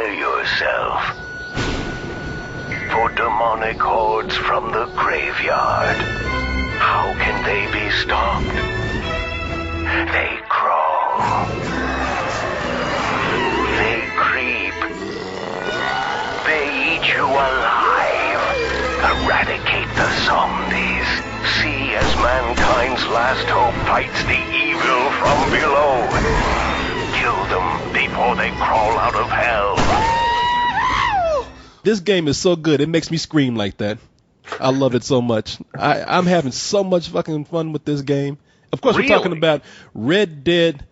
Prepare yourself for demonic hordes from the graveyard. How can they be stopped? They crawl. They creep. They eat you alive. Eradicate the zombies. See as mankind's last hope fights the evil from below. Kill them before they crawl out of hell. This game is so good, it makes me scream like that. I love it so much. I'm having so much fucking fun with this game. Of course, Really? We're talking about Red Dead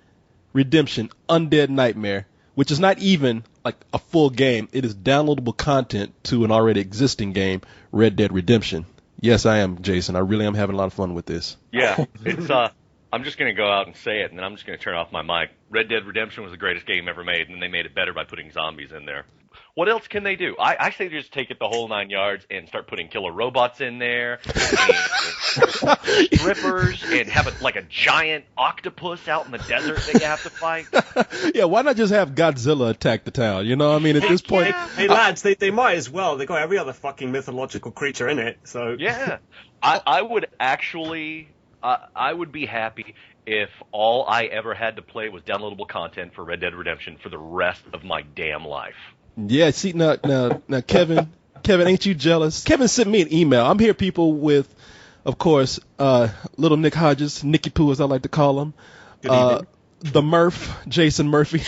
Redemption Undead Nightmare, which is not even like a full game. It is downloadable content to an already existing game, Red Dead Redemption. Yes, I am, Jason. I really am having a lot of fun with this. Yeah, it's I'm just going to go out and say it, and then I'm just going to turn off my mic. Red Dead Redemption was the greatest game ever made, and they made it better by putting zombies in there. What else can they do? I say just take it the whole 9 yards and start putting killer robots in there, and strippers, and have a giant octopus out in the desert that you have to fight. Yeah, why not just have Godzilla attack the town? You know, I mean, at this point... Hey, lads, they might as well. They got every other fucking mythological creature in it, so... Yeah. I would actually... I would be happy if all I ever had to play was downloadable content for Red Dead Redemption for the rest of my damn life. Yeah, see, now, Kevin, ain't you jealous? Kevin sent me an email. I'm here, people, with, of course, little Nick Hodges, Nicky Poo, as I like to call him. Good evening. The Murph, Jason Murphy.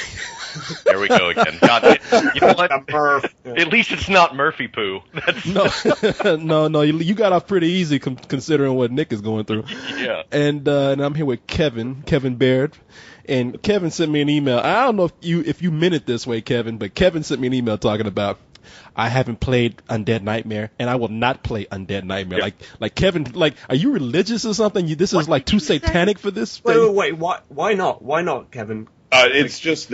There we go again. God, you know what? Murph. At least it's not Murphy Poo. That's... No, you got off pretty easy considering what Nick is going through. Yeah. And I'm here with Kevin Baird. And Kevin sent me an email. I don't know if you meant it this way, Kevin, but Kevin sent me an email talking about, I haven't played Undead Nightmare, and I will not play Undead Nightmare. Yep. Like Kevin, are you religious or something? This is like too satanic for this thing? Wait, why not? Why not, Kevin? It's just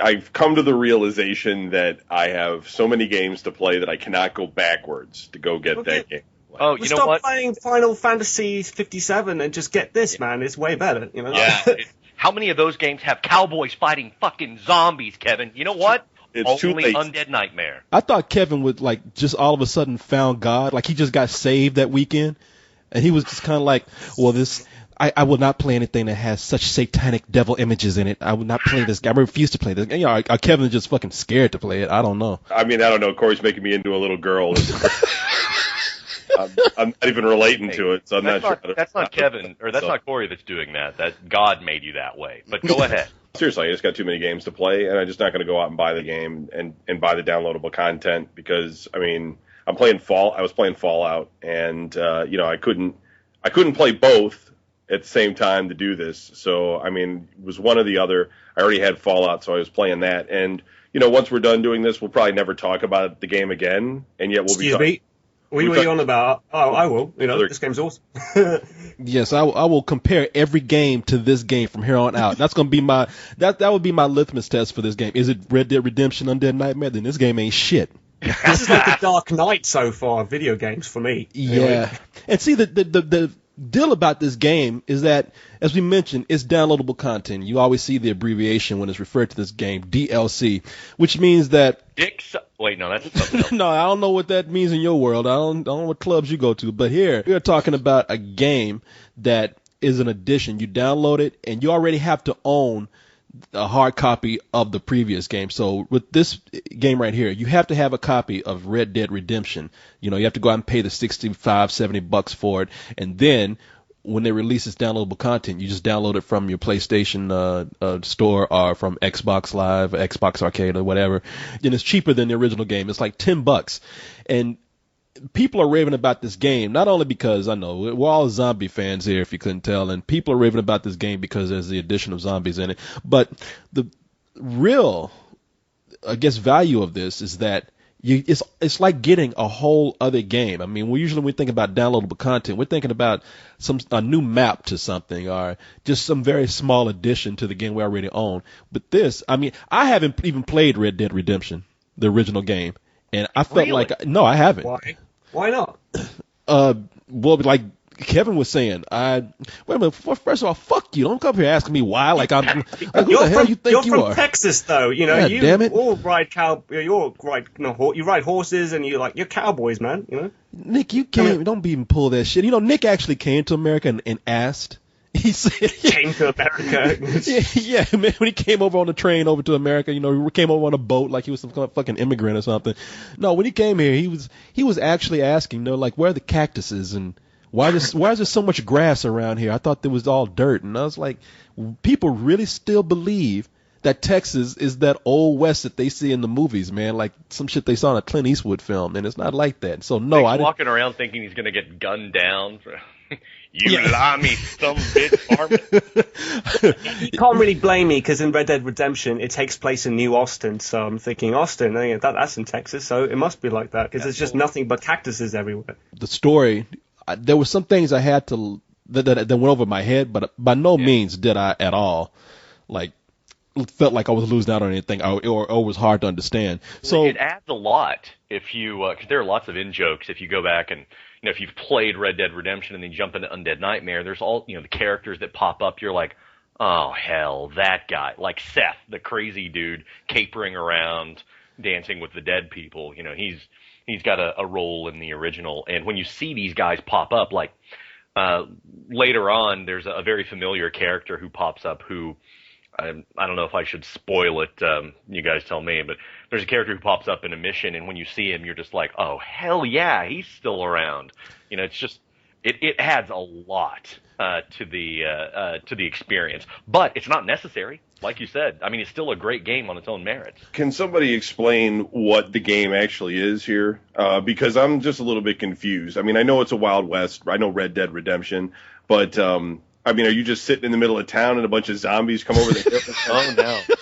I've come to the realization that I have so many games to play that I cannot go backwards to go get that game. Oh, you know stop what? playing Final Fantasy 57 and just get this, man. It's way better. You know? Yeah. How many of those games have cowboys fighting fucking zombies, Kevin? You know what? It's too Only late. Undead Nightmare. I thought Kevin would just all of a sudden found God, like he just got saved that weekend, and he was just kind of like, well, I will not play anything that has such satanic devil images in it. I will not play this game. I refuse to play this game. Kevin is just fucking scared to play it. I don't know. I mean, I don't know. Corey's making me into a little girl. I'm not even relating to it, so I'm not sure. That's not Kevin, or that's not Korey that's doing that. That God made you that way. But go ahead. Seriously, I just got too many games to play, and I'm just not going to go out and buy the game and buy the downloadable content because, I mean, I was playing Fallout, and I couldn't play both at the same time to do this. So, I mean, it was one or the other. I already had Fallout, so I was playing that. And, once we're done doing this, we'll probably never talk about the game again, and yet we'll be talking. What are you on about? Oh, I will. This game's awesome. Yes, I will compare every game to this game from here on out. That's gonna be that would be my litmus test for this game. Is it Red Dead Redemption Undead Nightmare? Then this game ain't shit. This is like the Dark Knight so far, video games for me. Yeah, and see the deal about this game is that, as we mentioned, it's downloadable content. You always see the abbreviation when it's referred to this game, DLC, which means that. Wait, no, that's something else. No, I don't know what that means in your world. I don't know what clubs you go to. But here, we're talking about a game that is an addition. You download it, and you already have to own a hard copy of the previous game. So with this game right here, you have to have a copy of Red Dead Redemption. You have to go out and pay the $65-$70 for it. And then when they release this downloadable content, you just download it from your PlayStation store or from Xbox Live, Xbox Arcade, or whatever. And it's cheaper than the original game. It's like $10. And people are raving about this game, not only because, I know, we're all zombie fans here, if you couldn't tell, and people are raving about this game because there's the addition of zombies in it. But the real, I guess, value of this is that it's like getting a whole other game. I mean, when we think about downloadable content, we're thinking about a new map to something or just some very small addition to the game we already own. But this, I mean, I haven't even played Red Dead Redemption, the original game, and I felt Really? no, I haven't. Why not? Well, like Kevin was saying, wait a minute, first of all, fuck you. Don't come here asking me why. Like, who the hell you think you are? You're from Texas, though. You know, God you damn it. all ride you ride horses, and you're cowboys, man. You know. Nick, you can't. Don't even pull that shit. You know, Nick actually came to America and asked. He said came to America. yeah, man, when he came over on the train over to America, you know, he came over on a boat like he was some kind of fucking immigrant or something. No, when he came here, he was actually asking, you know, like, where are the cactuses and why is there so much grass around here? I thought there was all dirt. And I was like, people really still believe that Texas is that old West that they see in the movies, man, like some shit they saw in a Clint Eastwood film, and it's not like that. So no, Nick's walking around thinking he's gonna get gunned down. You limey some bitch, Armin. You can't really blame me because in Red Dead Redemption it takes place in New Austin, so I'm thinking Austin, that's in Texas, so it must be like that because there's just nothing but cactuses everywhere. The story, there were some things I had to that went over my head, but by no means did I at all like felt like I was losing out on anything or it was hard to understand. So it adds a lot if you because there are lots of in jokes if you go back and. You know, if you've played Red Dead Redemption and then jump into Undead Nightmare, there's all, you know, the characters that pop up. You're like, oh, hell, that guy. Like Seth, the crazy dude, capering around, dancing with the dead people. You know, he's got a role in the original. And when you see these guys pop up, like later on, there's a very familiar character who pops up who, I don't know if I should spoil it. You guys tell me, but there's a character who pops up in a mission, and when you see him, you're just like, oh, hell yeah, he's still around. You know, it's just, it adds a lot to the experience. But it's not necessary, like you said. I mean, it's still a great game on its own merits. Can somebody explain what the game actually is here? Because I'm just a little bit confused. I mean, I know it's a Wild West. I know Red Dead Redemption, but I mean, are you just sitting in the middle of town and a bunch of zombies come over the hill? Oh,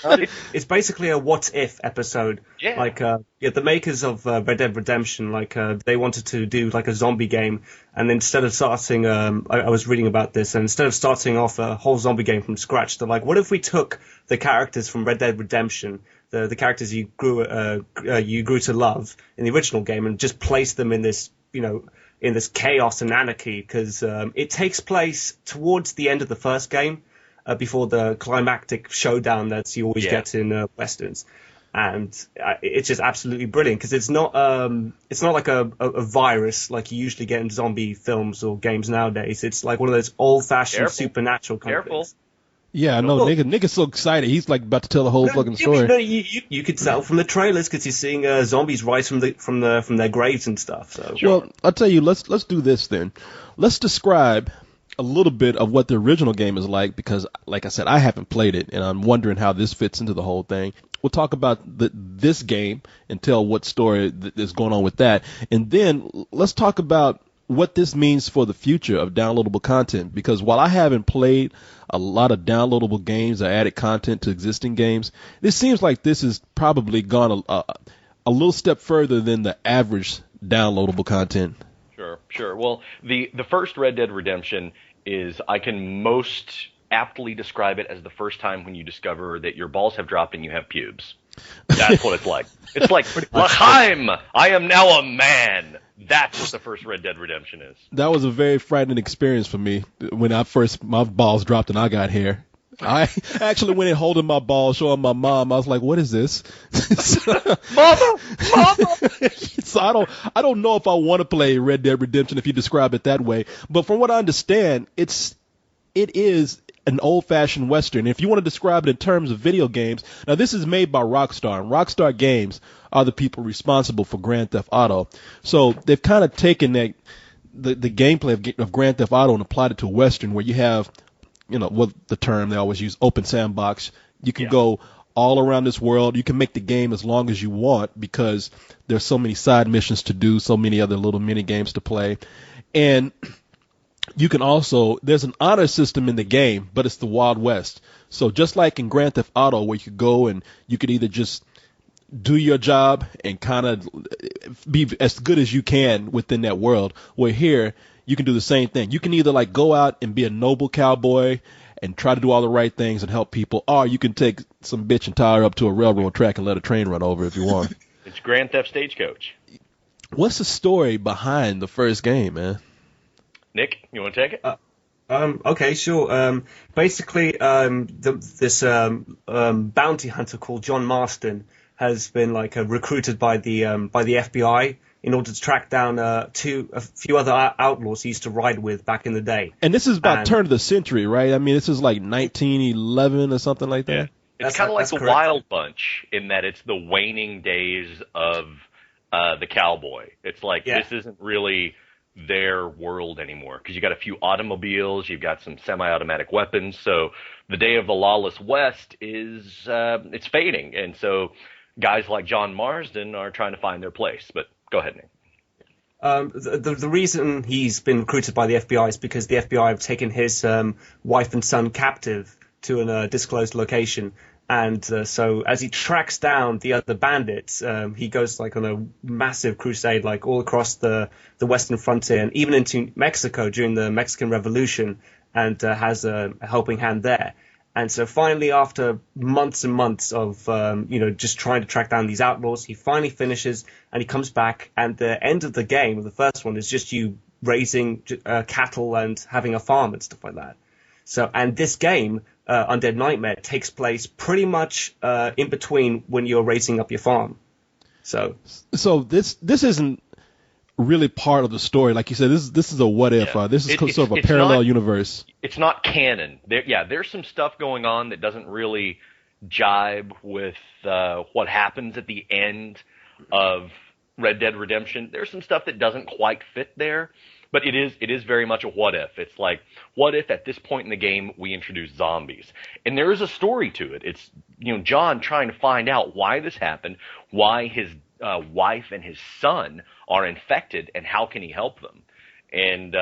no. It's basically a what if episode. Yeah. Like, the makers of Red Dead Redemption, like, they wanted to do like a zombie game, and instead of starting, I was reading about this, and instead of starting off a whole zombie game from scratch, they're like, what if we took the characters from Red Dead Redemption, the characters you grew to love in the original game, and just placed them in this, you know, in this chaos and anarchy, because it takes place towards the end of the first game, before the climactic showdown that you always get in westerns, and it's just absolutely brilliant because it's not like a virus like you usually get in zombie films or games nowadays. It's like one of those old-fashioned supernatural kind of things. Yeah, I know. Nick is so excited. He's like about to tell the whole fucking story. No, you could tell from the trailers because you're seeing zombies rise from their graves and stuff. So. Well, I'll tell you. Let's do this then. Let's describe a little bit of what the original game is like because, like I said, I haven't played it, and I'm wondering how this fits into the whole thing. We'll talk about this game and tell what story is going on with that, and then let's talk about what this means for the future of downloadable content, because while I haven't played a lot of downloadable games or added content to existing games, it seems like this has probably gone a little step further than the average downloadable content. Sure. Well, the first Red Dead Redemption is, I can most aptly describe it as the first time when you discover that your balls have dropped and you have pubes. That's what it's like. It's like, L'chaim, I am now a man. That's what the first Red Dead Redemption is. That was a very frightening experience for me when my balls dropped and I got hair. I actually went in holding my balls, showing my mom. I was like, "What is this?" Mama. So I don't know if I want to play Red Dead Redemption if you describe it that way. But from what I understand, it is an old-fashioned Western. If you want to describe it in terms of video games, now this is made by Rockstar, and Rockstar Games are the people responsible for Grand Theft Auto. So they've kind of taken the gameplay of Grand Theft Auto and applied it to Western, where you have, you know, what the term they always use, open sandbox. You can go all around this world. You can make the game as long as you want because there's so many side missions to do, so many other little mini games to play. And you can also, there's an honor system in the game, but it's the Wild West. So just like in Grand Theft Auto, where you could go and you could either just do your job and kind of be as good as you can within that world, where here you can do the same thing. You can either like go out and be a noble cowboy and try to do all the right things and help people, or you can take some bitch and tie her up to a railroad track and let a train run over if you want. It's Grand Theft Stagecoach. What's the story behind the first game, man? Nick, you want to take it? Okay, sure. Basically, this bounty hunter called John Marston has been recruited by the FBI in order to track down a few other outlaws he used to ride with back in the day. And this is about turn of the century, right? I mean, this is like 1911 or something like that. Yeah. It's kind of like the correct. Wild Bunch in that it's the waning days of the cowboy. It's like this isn't really their world anymore because you got a few automobiles, you've got some semi-automatic weapons. So the day of the lawless West is it's fading, and so guys like John Marsden are trying to find their place. But go ahead, Nick. The reason he's been recruited by the FBI is because the FBI have taken his wife and son captive to an undisclosed location. And so as he tracks down the other bandits, he goes on a massive crusade, all across the western frontier and even into Mexico during the Mexican Revolution, and has a helping hand there. And so finally, after months and months of just trying to track down these outlaws, he finally finishes and he comes back. And the end of the game, the first one, is just you raising cattle and having a farm and stuff like that. So, and this game, Undead Nightmare, takes place pretty much in between when you're raising up your farm. So this isn't really part of the story, like you said. This is a what if. This is sort of a parallel universe. It's not canon. There's some stuff going on that doesn't really jibe with what happens at the end of Red Dead Redemption. There's some stuff that doesn't quite fit there. But it is very much a what if. It's like, what if at this point in the game we introduce zombies? And there is a story to it. It's John trying to find out why this happened, why his wife and his son are infected, and how can he help them. And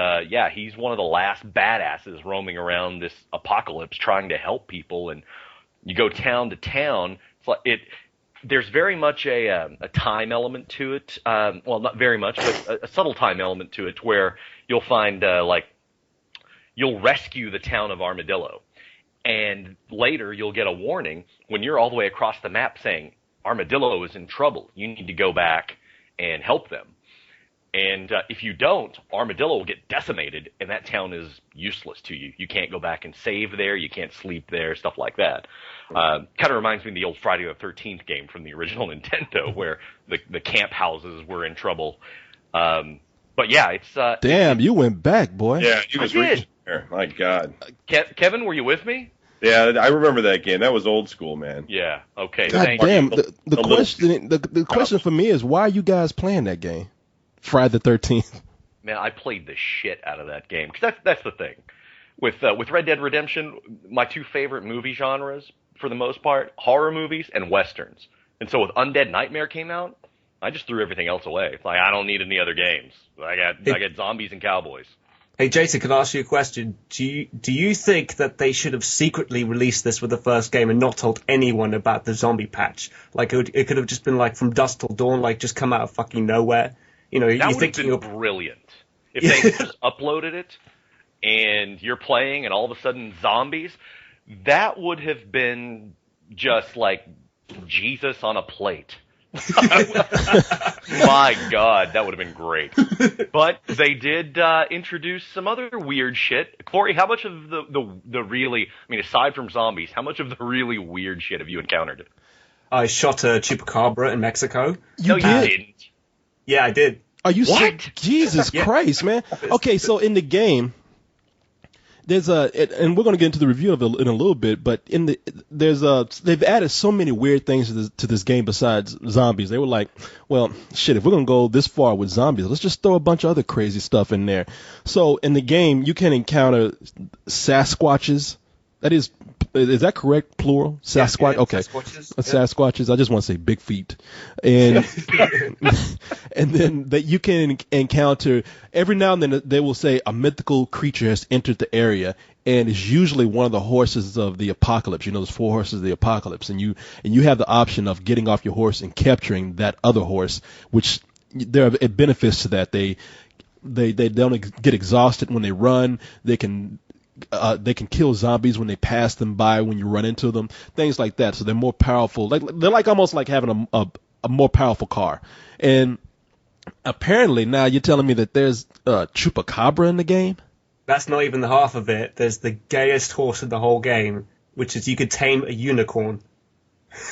he's one of the last badasses roaming around this apocalypse trying to help people. And you go town to town. It's like there's very much a time element to it. Well, not very much, but a subtle time element to it where you'll find, you'll rescue the town of Armadillo. And later you'll get a warning when you're all the way across the map saying, Armadillo is in trouble. You need to go back and help them. And if you don't, Armadillo will get decimated, and that town is useless to you. You can't go back and save there. You can't sleep there, stuff like that. Kind of reminds me of the old Friday the 13th game from the original Nintendo, where the camp houses were in trouble. But yeah, it's... Damn, you went back, boy. Yeah, you was reaching there. My God. Kevin, were you with me? Yeah, I remember that game. That was old school, man. Yeah, okay. God damn, the question for me is, why are you guys playing that game? Friday the 13th. Man, I played the shit out of that game. Because that's the thing. With Red Dead Redemption, my two favorite movie genres, for the most part, horror movies and westerns. And so with Undead Nightmare came out, I just threw everything else away. It's like, I don't need any other games. I got zombies and cowboys. Hey, Jason, can I ask you a question? Do you think that they should have secretly released this with the first game and not told anyone about the zombie patch? Like, it could have just been like from dusk till dawn, like just come out of fucking nowhere. That would have been brilliant. If they just uploaded it and you're playing and all of a sudden zombies, that would have been just like Jesus on a plate. My God, that would have been great. But they did introduce some other weird shit. Korey, how much of the really, aside from zombies, how much of the really weird shit have you encountered? I shot a chupacabra in Mexico. You didn't. Yeah, I did. Are you what? Jesus Christ, man. Okay, so in the game, there's and we're going to get into the review of it in a little bit, but they've added so many weird things to this game besides zombies. They were like, well, shit, if we're going to go this far with zombies, let's just throw a bunch of other crazy stuff in there. So in the game, you can encounter Sasquatches. Is that correct? Plural? Sasquatch? Yeah, okay. Sasquatches. I just want to say big feet. And and then that you can encounter, every now and then they will say a mythical creature has entered the area, and it's usually one of the horses of the apocalypse. There's 4 horses of the apocalypse, and you have the option of getting off your horse and capturing that other horse, which there are benefits to that. They don't get exhausted when they run. They can kill zombies when they pass them by, when you run into them, things like that. So they're more powerful. They're like almost like having a more powerful car. And Apparently, now you're telling me that there's Chupacabra in the game? That's not even the half of it. There's the gayest horse in the whole game, which is you could tame a unicorn.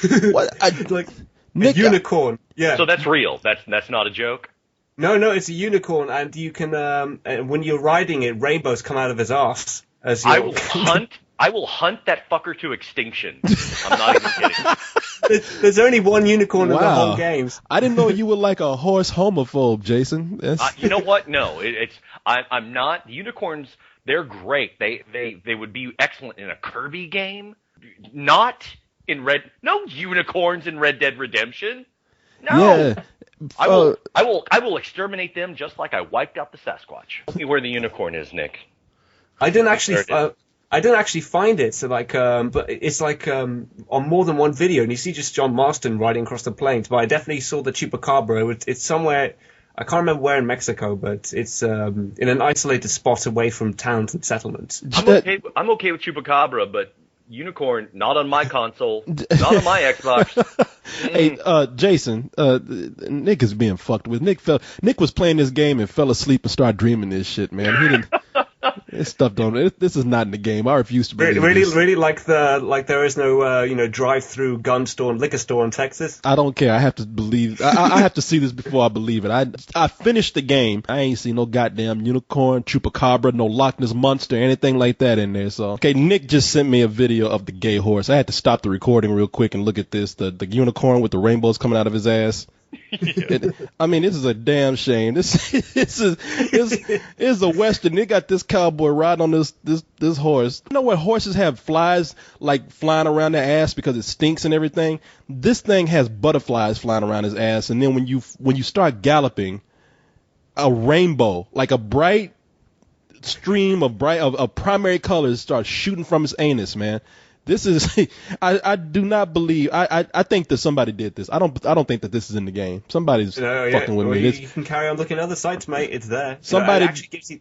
What? Like Nick, a unicorn. Yeah. So that's real. That's not a joke. No, it's a unicorn, and you can and when you're riding it, rainbows come out of his arse. As I will hunt that fucker to extinction. I'm not even kidding. There's only one unicorn in the Wow. whole game. I didn't know you were like a horse homophobe, Jason. You know what? No, I'm not. Unicorns, they're great. They would be excellent in a Kirby game. Not in No unicorns in Red Dead Redemption. No. Yeah. I will exterminate them just like I wiped out the Sasquatch. Tell me where the unicorn is, Nick. I didn't actually find it. So but it's like on more than one video, and you see just John Marston riding across the plains. But I definitely saw the Chupacabra. It's somewhere. I can't remember where in Mexico, but it's in an isolated spot away from towns and settlements. I'm okay with Chupacabra, but unicorn not on my console, not on my Xbox. Hey, Jason, Nick is being fucked with. Nick was playing this game and fell asleep and started dreaming this shit, man. He didn't. This stuff this is not in the game. I refuse to believe this. Really like there is no drive-through gun store and liquor store in Texas. I don't care. I have to believe. I have to see this before I believe it. I finished the game. I ain't seen no goddamn unicorn, Chupacabra, no Loch Ness monster, anything like that in there. So okay, Nick just sent me a video of the gay horse. I had to stop the recording real quick and look at this. The unicorn with the rainbows coming out of his ass. I mean, this is a damn shame. This is a Western. They got this cowboy riding on this horse. You know where horses have flies like flying around their ass because it stinks and everything? This thing has butterflies flying around his ass, and then when you start galloping, a rainbow, like a bright stream of primary colors starts shooting from his anus, man. This is I do not believe I think that somebody did this. I don't think that this is in the game. Somebody's fucking with me. You can carry on looking at other sites, mate. It's there. Somebody it actually gives you.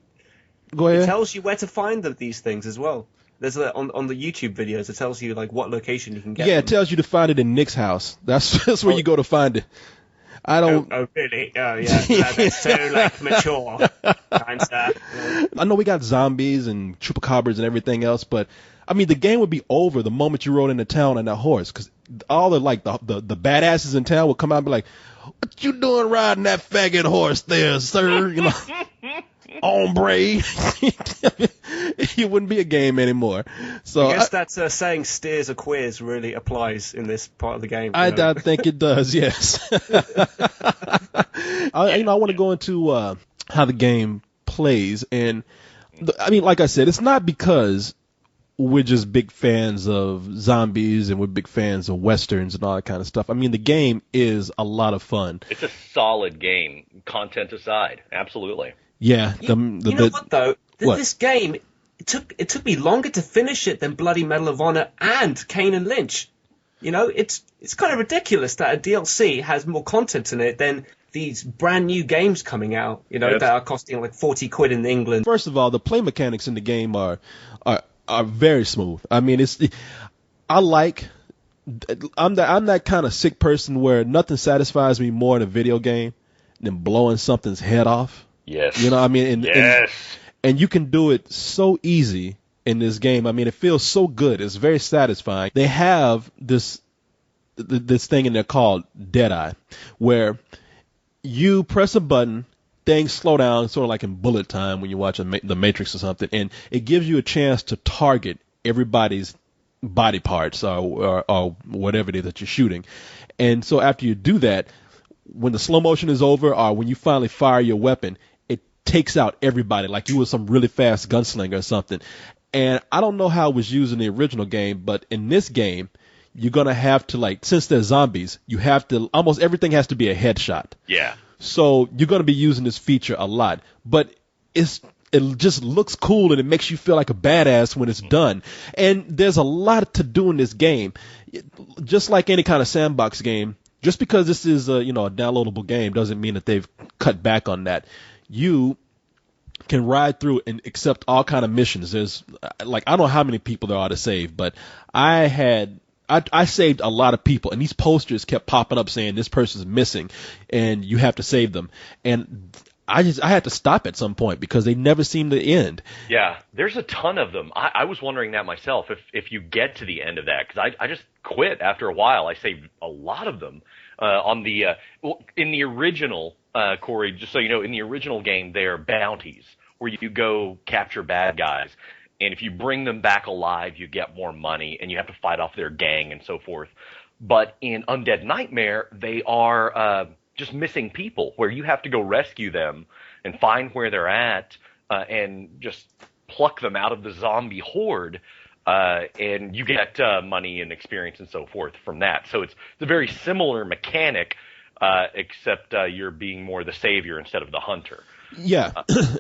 Go ahead. It tells you where to find these things as well. There's on the YouTube videos. It tells you like what location you can get. Yeah, them. it tells you to find it in Nick's house. That's where you go to find it. I don't. Oh really? Oh yeah. That's so like mature. Kind stuff. I know we got zombies and chupacabras and everything else, but I mean the game would be over the moment you rode into town on that horse, because all the badasses in town would come out and be like, "What you doing riding that faggot horse there, sir?" You know, hombre. It wouldn't be a game anymore. So I guess that's saying steers or queers really applies in this part of the game. I think it does. Yes. I want to go into how the game plays, and I mean, like I said, it's not because we're just big fans of zombies and we're big fans of westerns and all that kind of stuff. I mean, the game is a lot of fun. It's a solid game, content aside. Absolutely. Yeah. You know what though? What? This game, it took me longer to finish it than Bloody Medal of Honor and Kane and Lynch. You know, it's kind of ridiculous that a DLC has more content in it than these brand new games coming out. You know, that are costing like 40 quid in England. First of all, the play mechanics in the game are very smooth. I mean, I'm that kind of sick person where nothing satisfies me more in a video game than blowing something's head off. Yes. You know what I mean? Yes. And you can do it so easy in this game. I mean, it feels so good. It's very satisfying. They have this thing in there called Deadeye, where you press a button, things slow down, sort of like in bullet time when you watch The Matrix or something, and it gives you a chance to target everybody's body parts or whatever it is that you're shooting. And so after you do that, when the slow motion is over or when you finally fire your weapon, it takes out everybody like you were some really fast gunslinger or something. And I don't know how it was used in the original game, but in this game, you're going to have to, like, since they're zombies, you have to, almost everything has to be a headshot. Yeah. So you're going to be using this feature a lot, but it just looks cool and it makes you feel like a badass when it's done. And there's a lot to do in this game. Just like any kind of sandbox game, just because this is a downloadable game doesn't mean that they've cut back on that. You can ride through and accept all kind of missions. There's I don't know how many people there are to save, but I had I saved a lot of people, and these posters kept popping up saying this person's missing, and you have to save them. And I had to stop at some point because they never seem to end. Yeah, there's a ton of them. I was wondering that myself, if you get to the end of that, because I just quit after a while. I saved a lot of them in the original, Korey, just so you know, in the original game, they're bounties where you go capture bad guys. And if you bring them back alive, you get more money, and you have to fight off their gang and so forth. But in Undead Nightmare, they are just missing people, where you have to go rescue them and find where they're at and just pluck them out of the zombie horde. And you get money and experience and so forth from that. So it's a very similar mechanic, except you're being more the savior instead of the hunter. Yeah,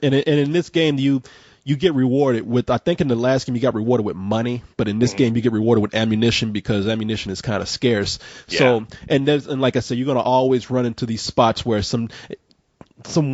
and in this game, you get rewarded with, I think in the last game you got rewarded with money, but in this game you get rewarded with ammunition because ammunition is kind of scarce. Yeah. So, and like I said, you're going to always run into these spots where some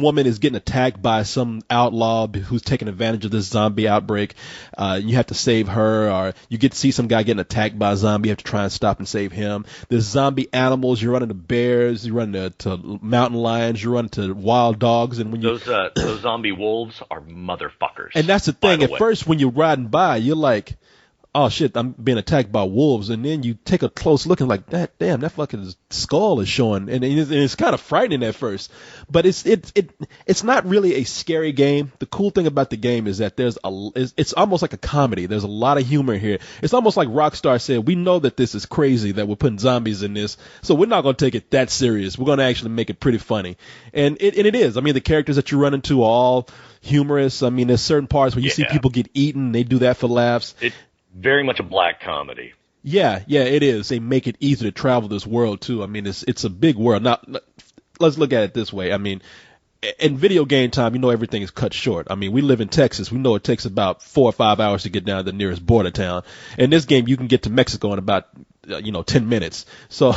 woman is getting attacked by some outlaw who's taking advantage of this zombie outbreak. You have to save her, or you get to see some guy getting attacked by a zombie. You have to try and stop and save him. There's zombie animals. You run into bears. You run into mountain lions. You run into wild dogs. And when you those zombie wolves are motherfuckers. And that's the thing. At first, when you're riding by, you're like, oh shit, I'm being attacked by wolves. And then you take a close look and like, damn, that fucking skull is showing. And it's kind of frightening at first. But it's not really a scary game. The cool thing about the game is that it's almost like a comedy. There's a lot of humor here. It's almost like Rockstar said, we know that this is crazy, that we're putting zombies in this, so we're not going to take it that serious. We're going to actually make it pretty funny. And it is. I mean, the characters that you run into are all humorous. I mean, there's certain parts where you see people get eaten. They do that for laughs. It's very much a black comedy. Yeah, it is. They make it easy to travel this world too. I mean, it's a big world. Now, let's look at it this way. I mean, in video game time, you know everything is cut short. I mean, we live in Texas. We know it takes about 4 or 5 hours to get down to the nearest border town. In this game, you can get to Mexico in about 10 minutes. So,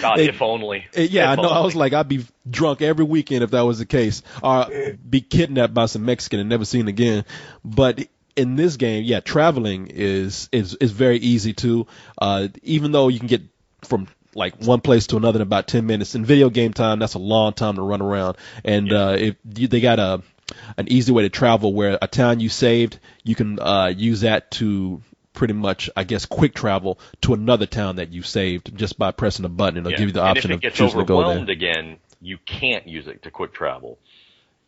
God, if only. Yeah, if I know. only. I was like, I'd be drunk every weekend if that was the case, or be kidnapped by some Mexican and never seen again. But in this game, yeah, traveling is very easy too. Even though you can get from like one place to another in about 10 minutes. In video game time, that's a long time to run around. And they got an easy way to travel where a town you saved, you can use that to pretty much, I guess, quick travel to another town that you saved just by pressing a button. It'll give you the option of choosing to go there. And if it gets overwhelmed again, you can't use it to quick travel.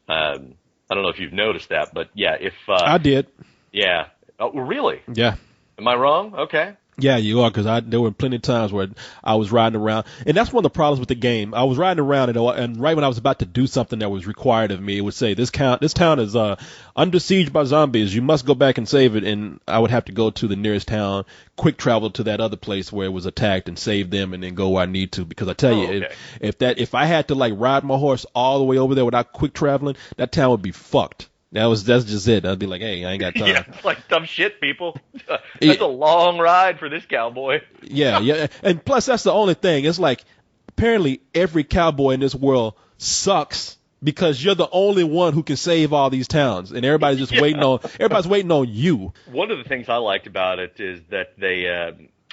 I don't know if you've noticed that, but yeah, if I did. Yeah. Oh, really? Yeah. Am I wrong? Okay. Yeah, you are, because there were plenty of times where I was riding around, and that's one of the problems with the game. I was riding around, and right when I was about to do something that was required of me, it would say, this town is under siege by zombies. You must go back and save it, and I would have to go to the nearest town, quick travel to that other place where it was attacked, and save them, and then go where I need to. Because I tell you, if I had to like ride my horse all the way over there without quick traveling, that town would be fucked. That's just it. I'd be like, hey, I ain't got time. Yeah, it's like dumb shit, people. That's a long ride for this cowboy. Yeah. And plus, that's the only thing. It's like, apparently every cowboy in this world sucks because you're the only one who can save all these towns, and everybody's just waiting on you. One of the things I liked about it is that they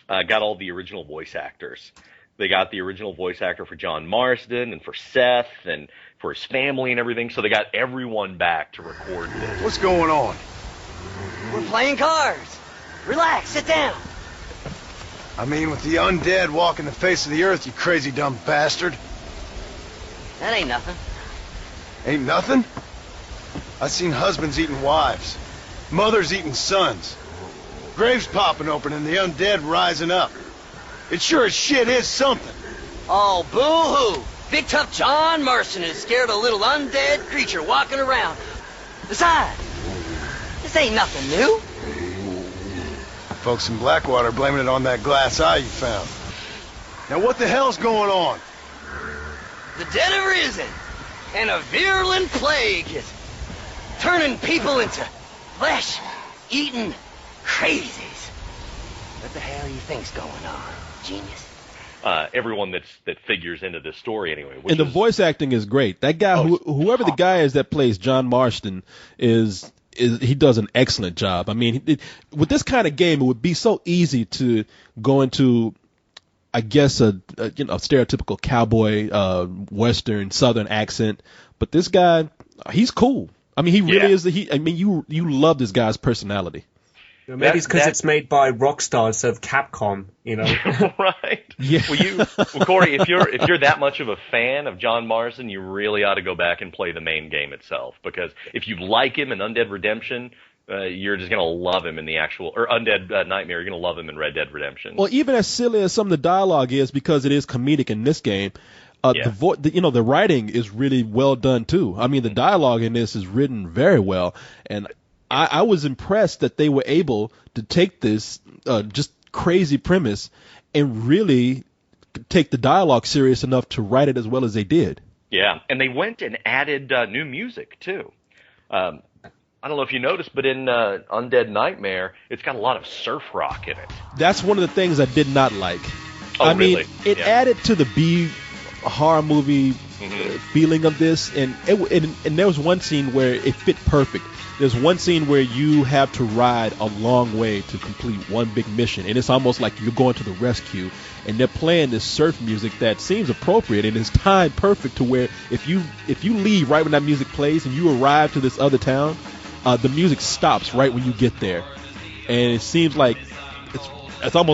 got all the original voice actors. They got the original voice actor for John Marsden and for Seth and for his family and everything, so they got everyone back to record this. What's going on? We're playing cards. Relax, sit down. I mean, with the undead walking the face of the earth, you crazy dumb bastard. That ain't nothing. Ain't nothing? I seen husbands eating wives, mothers eating sons, graves popping open and the undead rising up. It sure as shit is something. Oh, boo-hoo. Big tough John Marston is scared of a little undead creature walking around. Besides, this ain't nothing new. Folks in Blackwater blaming it on that glass eye you found. Now what the hell's going on? The dead have risen, and a virulent plague is turning people into flesh-eating crazies. What the hell do you think's going on, genius? Everyone that figures into this story anyway. The voice acting is great. That guy, whoever the guy is that plays John Marston, is he does an excellent job. I mean, with this kind of game, it would be so easy to go into, I guess, a stereotypical cowboy, Western, Southern accent. But this guy, he's cool. I mean, he really is. You love this guy's personality. Maybe it's because it's made by Rockstar instead of Capcom, Right. Yeah. Well, Korey, if you're that much of a fan of John Marston, you really ought to go back and play the main game itself, because if you like him in Undead Redemption, you're just gonna love him in the actual Undead Nightmare. You're gonna love him in Red Dead Redemption. Well, even as silly as some of the dialogue is, because it is comedic in this game, the writing is really well done too. I mean, the dialogue in this is written very well, and I was impressed that they were able to take this just crazy premise and really take the dialogue serious enough to write it as well as they did. Yeah, and they went and added new music too. I don't know if you noticed, but in Undead Nightmare, it's got a lot of surf rock in it. That's one of the things I did not like. Oh, I mean, really? it added to the B horror movie feeling of this, and there was one scene where it fit perfect. There's one scene where you have to ride a long way to complete one big mission, and it's almost like you're going to the rescue, and they're playing this surf music that seems appropriate and is timed perfect to where if you leave right when that music plays and you arrive to this other town, the music stops right when you get there, and it seems like it's almost